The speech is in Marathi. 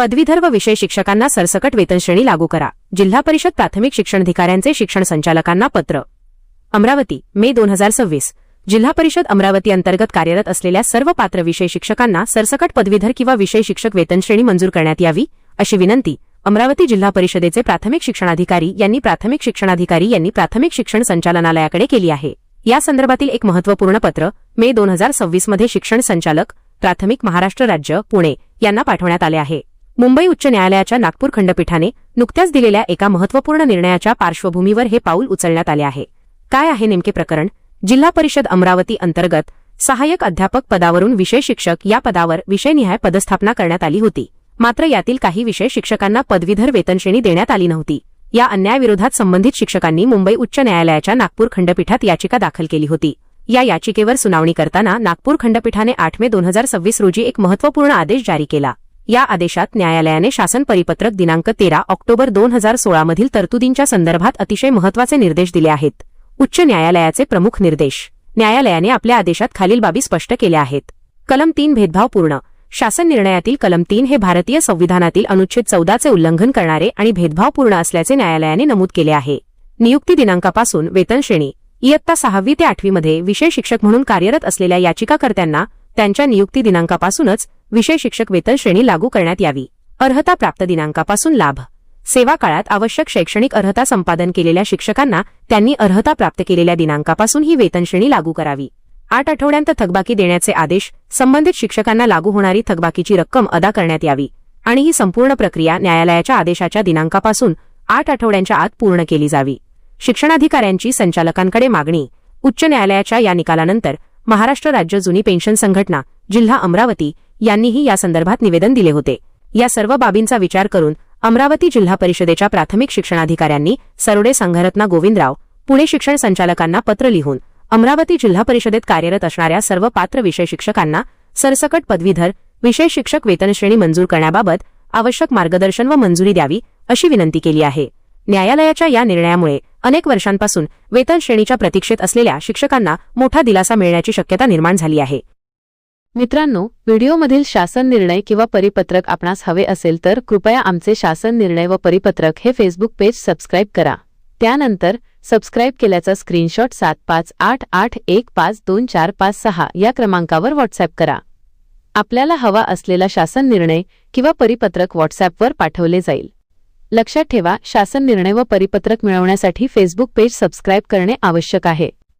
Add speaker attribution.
Speaker 1: पदवीधर व विषय शिक्षकांना सरसकट वेतनश्रेणी लागू करा. जिल्हा परिषद प्राथमिक शिक्षणाधिकाऱ्यांचे शिक्षण संचालकांना पत्र. अमरावती, मे 2026. जिल्हा परिषद अमरावती अंतर्गत कार्यरत असलेल्या सर्व पात्र विषय शिक्षकांना सरसकट पदवीधर किंवा विषय शिक्षक वेतनश्रेणी मंजूर करण्यात यावी, अशी विनंती अमरावती जिल्हा परिषदेचे प्राथमिक शिक्षणाधिकारी यांनी प्राथमिक शिक्षण संचालनालयाकडे केली आहे. या संदर्भातील एक महत्त्वपूर्ण पत्र मे 2026 मध्ये शिक्षण संचालक प्राथमिक महाराष्ट्र राज्य पुणे यांना पाठवण्यात आले आहे. मुंबई उच्च न्यायालयाच्या नागपूर खंडपीठाने नुकत्याच दिलेल्या एका महत्त्वपूर्ण निर्णयाच्या पार्श्वभूमीवर हे पाऊल उचलण्यात आले आहे. काय आहे नेमके प्रकरण? जिल्हा परिषद अमरावती अंतर्गत सहाय्यक अध्यापक पदावरून विषय शिक्षक या पदावर विषयनिहाय पदस्थापना करण्यात आली होती. मात्र यातील काही विषय शिक्षकांना पदवीधर वेतनश्रेणी देण्यात आली नव्हती. या अन्यायाविरोधात संबंधित शिक्षकांनी मुंबई उच्च न्यायालयाच्या नागपूर खंडपीठात याचिका दाखल केली होती. या याचिकेवर सुनावणी करताना नागपूर खंडपीठाने 8 मे 2026 रोजी एक महत्त्वपूर्ण आदेश जारी केला. या आदेशात न्यायालयाने शासन परिपत्रक दिनांक 13 ऑक्टोबर 2016 मधील तरतुदींच्या संदर्भात अतिशय महत्त्वाचे निर्देश दिले आहेत. उच्च न्यायालयाचे प्रमुख निर्देश. न्यायालयाने आपल्या आदेशात खालील बाबी स्पष्ट केल्या आहेत. कलम 3 भेदभावपूर्ण. शासन निर्णयातील कलम 3 हे भारतीय संविधानातील अनुच्छेद 14 चे उल्लंघन करणारे आणि भेदभावपूर्ण असल्याचे न्यायालयाने नमूद केले आहे. नियुक्ती दिनांकापासून वेतनश्रेणी. इयत्ता 6वी ते 8वी मध्ये विषय शिक्षक म्हणून कार्यरत असलेल्या याचिकाकर्त्यांना त्यांच्या नियुक्ती दिनांकापासूनच विषय शिक्षक वेतनश्रेणी लागू करण्यात यावी. अर्हता प्राप्त दिनांकापासून लाभ. सेवा काळात आवश्यक शैक्षणिक अर्हता संपादन केलेल्या शिक्षकांना त्यांनी अर्हता प्राप्त केलेल्या दिनांकापासून ही वेतनश्रेणी लागू करावी. 8 आठवड्यांत थकबाकी देण्याचे आदेश. संबंधित शिक्षकांना लागू होणारी थकबाकीची रक्कम अदा करण्यात यावी आणि ही संपूर्ण प्रक्रिया न्यायालयाच्या आदेशाच्या दिनांकापासून 8 आठवड्यांच्या आत पूर्ण केली जावी. शिक्षणाधिकाऱ्यांची संचालकांकडे मागणी. उच्च न्यायालयाच्या या निकालानंतर महाराष्ट्र राज्य जुनी पेन्शन संघटना जिल्हा अमरावती यांनीही या संदर्भात निवेदन दिले होते. या सर्व बाबींचा विचार करून अमरावती जिल्हा परिषदेच्या प्राथमिक शिक्षणाधिकाऱ्यांनी सरोडे संघरत्ना गोविंदराव पुणे शिक्षण संचालकांना पत्र लिहून अमरावती जिल्हा परिषदेत कार्यरत असणाऱ्या सर्व पात्र विषय शिक्षकांना सरसकट पदवीधर विषय शिक्षक वेतनश्रेणी मंजूर करण्याबाबत आवश्यक मार्गदर्शन व मंजुरी द्यावी, अशी विनंती केली आहे. न्यायालयाच्या या निर्णयामुळे अनेक वर्षांपासून वेतनश्रेणीच्या प्रतीक्षेत असलेल्या शिक्षकांना मोठा दिलासा मिळण्याची शक्यता निर्माण झाली आहे.
Speaker 2: मित्रांनो, व्हिडिओमधील शासन निर्णय किंवा परिपत्रक आपणास हवे असेल तर कृपया आमचे शासन निर्णय व परिपत्रक हे फेसबुक पेज सबस्क्राईब करा. त्यानंतर सबस्क्राईब केल्याचा स्क्रीनशॉट 7588152456 या क्रमांकावर व्हॉट्सॲप करा. आपल्याला हवा असलेला शासन निर्णय किंवा परिपत्रक व्हॉट्सॲपवर पाठवले जाईल. लक्षात ठेवा, शासन निर्णय व परिपत्रक मिळवण्यासाठी फेसबुक पेज सबस्क्राईब करणे आवश्यक आहे.